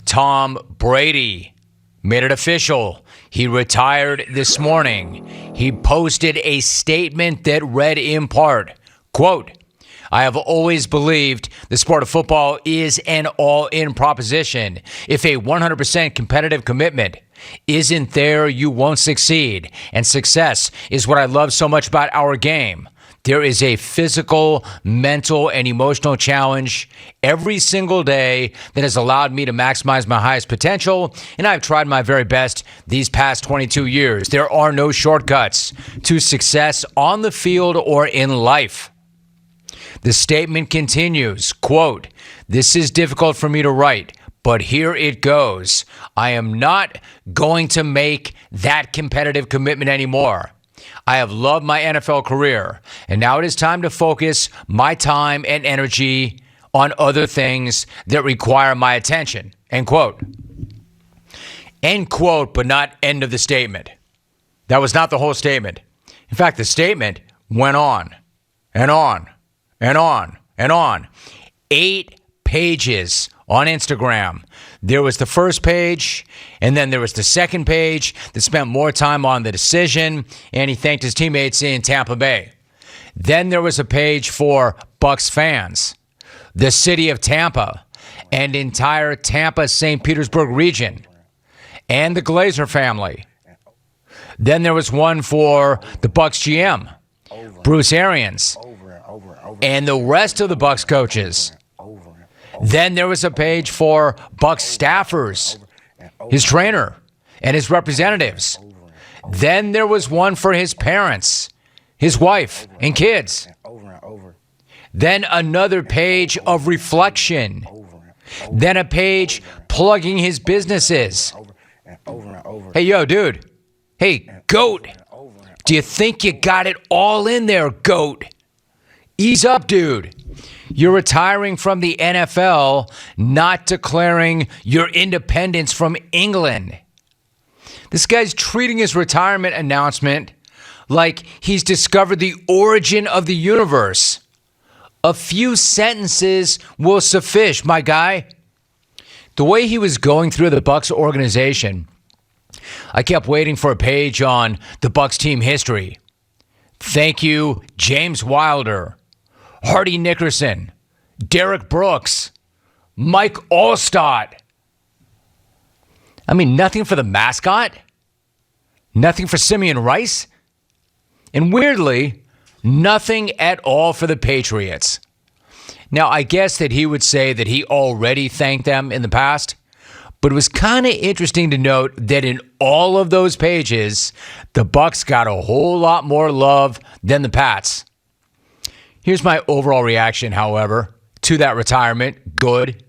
Tom Brady made it official. He retired this morning. He posted a statement that read in part, quote, I have always believed the sport of football is an all-in proposition. If a 100% competitive commitment isn't there, you won't succeed. And success is what I love so much about our game. There is a physical, mental, and emotional challenge every single day that has allowed me to maximize my highest potential, and I've tried my very best these past 22 years. There are no shortcuts to success on the field or in life. The statement continues, quote, this is difficult for me to write, but here it goes. I am not going to make that competitive commitment anymore. I have loved my NFL career, and now it is time to focus my time and energy on other things that require my attention, end quote. End quote, but not end of the statement. That was not the whole statement. In fact, the statement went on and on and on and on. 8 pages on Instagram. There was the first page, and then there was the second page that spent more time on the decision, and he thanked his teammates in Tampa Bay. Then there was a page for Bucs fans, the city of Tampa, and entire Tampa, St. Petersburg region, and the Glazer family. Then there was one for the Bucs GM, Bruce Arians, and the rest of the Bucs coaches. Then there was a page for Bucs staffers, his trainer, and his representatives. Then there was one for his parents, his wife, and kids. Then another page of reflection. Then a page plugging his businesses. Hey, yo, dude. Hey, GOAT. Do you think you got it all in there, GOAT? Ease up, dude. You're retiring from the NFL, not declaring your independence from England. This guy's treating his retirement announcement like he's discovered the origin of the universe. A few sentences will suffice, my guy. The way he was going through the Bucs organization, I kept waiting for a page on the Bucs team history. Thank you, James Wilder, Hardy Nickerson, Derek Brooks, Mike Allstott. I mean, nothing for the mascot? Nothing for Simeon Rice? And weirdly, nothing at all for the Patriots. Now, I guess that he would say that he already thanked them in the past, but it was kind of interesting to note that in all of those pages, the Bucs got a whole lot more love than the Pats. Here's my overall reaction, however, to that retirement. Good.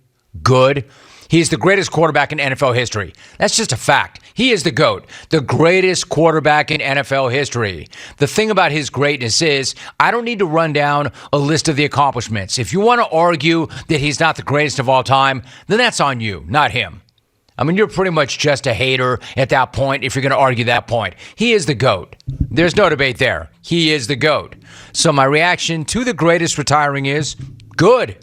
He's the greatest quarterback in NFL history. That's just a fact. He is the GOAT, the greatest quarterback in NFL history. The thing about his greatness is, I don't need to run down a list of the accomplishments. If you want to argue that he's not the greatest of all time, then that's on you, not him. I mean, you're pretty much just a hater at that point if you're going to argue that point. He is the GOAT. There's no debate there. He is the GOAT. So my reaction to the greatest retiring is good.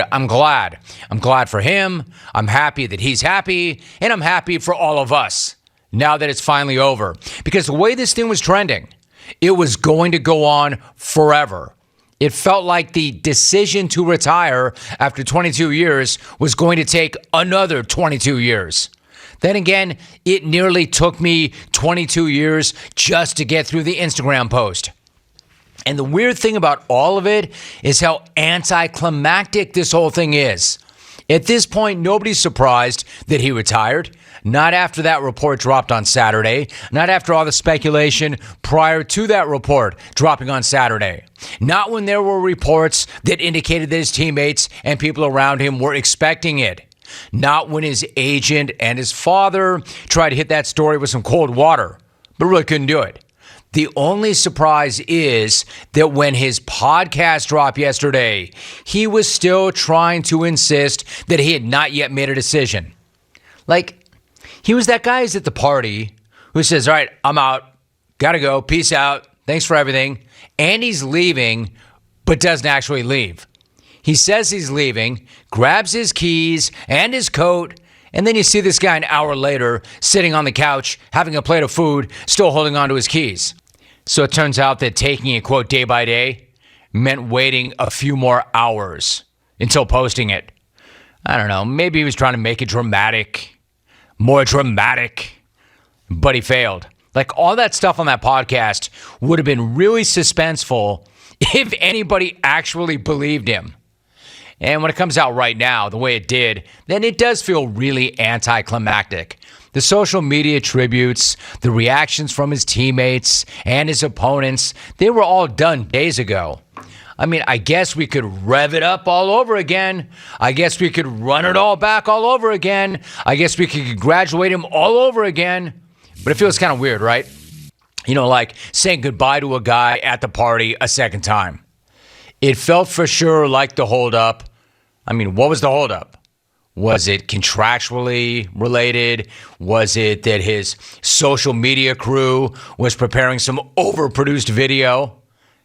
I'm glad. I'm glad for him. I'm happy that he's happy. And I'm happy for all of us now that it's finally over. Because the way this thing was trending, it was going to go on forever. It felt like the decision to retire after 22 years was going to take another 22 years. Then again, it nearly took me 22 years just to get through the Instagram post. And the weird thing about all of it is how anticlimactic this whole thing is. At this point, nobody's surprised that he retired. Not after that report dropped on Saturday. Not after all the speculation prior to that report dropping on Saturday. Not when there were reports that indicated that his teammates and people around him were expecting it. Not when his agent and his father tried to hit that story with some cold water, but really couldn't do it. The only surprise is that when his podcast dropped yesterday, he was still trying to insist that he had not yet made a decision. Like, he was that guy who's at the party who says, all right, I'm out, gotta go, peace out, thanks for everything. And he's leaving, but doesn't actually leave. He says he's leaving, grabs his keys and his coat, And then you see this guy an hour later sitting on the couch, having a plate of food, still holding on to his keys. So it turns out that taking it, quote, day by day meant waiting a few more hours until posting it. I don't know, maybe he was trying to make it dramatic, more dramatic, but he failed. Like, all that stuff on that podcast would have been really suspenseful if anybody actually believed him. And when it comes out right now, the way it did, then it does feel really anticlimactic. The social media tributes, the reactions from his teammates and his opponents, they were all done days ago. I mean, I guess we could rev it up all over again. I guess we could run it all back all over again. I guess we could congratulate him all over again. But it feels kind of weird, right? You know, like saying goodbye to a guy at the party a second time. It felt for sure like the holdup. I mean, what was the holdup? Was it contractually related? Was it that his social media crew was preparing some overproduced video?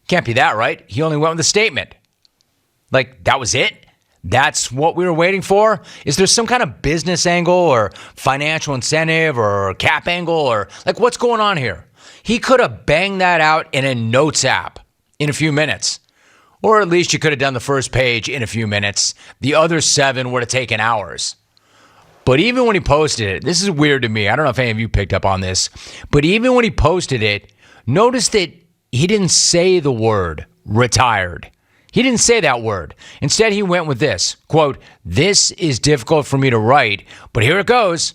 Can't be that, right? He only went with a statement. Like, that was it? That's what we were waiting for? Is there some kind of business angle or financial incentive or cap angle or like what's going on here? He could have banged that out in a notes app in a few minutes. Or at least you could have done the first page in a few minutes. The other 7 would have taken hours. But even when he posted it, this is weird to me. I don't know if any of you picked up on this. But even when he posted it, notice that he didn't say the word retired. He didn't say that word. Instead, he went with this, quote, "This is difficult for me to write, but here it goes.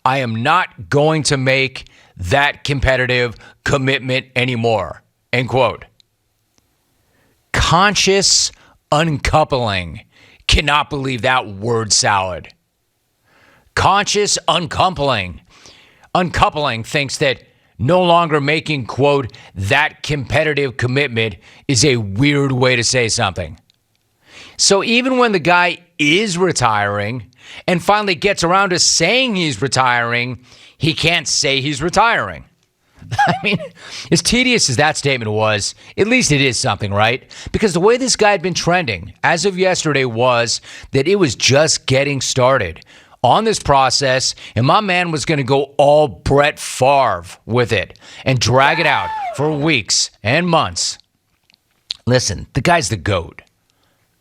I am not going to make that competitive commitment anymore," end quote. Conscious uncoupling. Cannot believe that word salad. Conscious uncoupling. Uncoupling thinks that no longer making, quote, that competitive commitment is a weird way to say something. So even when the guy is retiring and finally gets around to saying he's retiring, he can't say he's retiring. I mean, as tedious as that statement was, at least it is something, right? Because the way this guy had been trending as of yesterday was that it was just getting started on this process, and my man was going to go all Brett Favre with it and drag it out for weeks and months. Listen, the guy's the GOAT.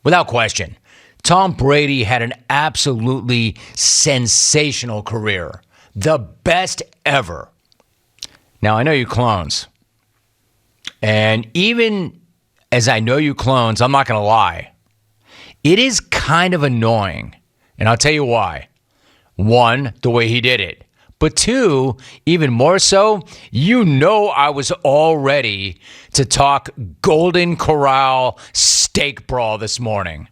Without question. Tom Brady had an absolutely sensational career. The best ever. Now, I know you clones. And even as I know you clones, I'm not going to lie. It is kind of annoying. And I'll tell you why. 1, the way he did it. But 2, even more so, you know I was all ready to talk Golden Corral steak brawl this morning.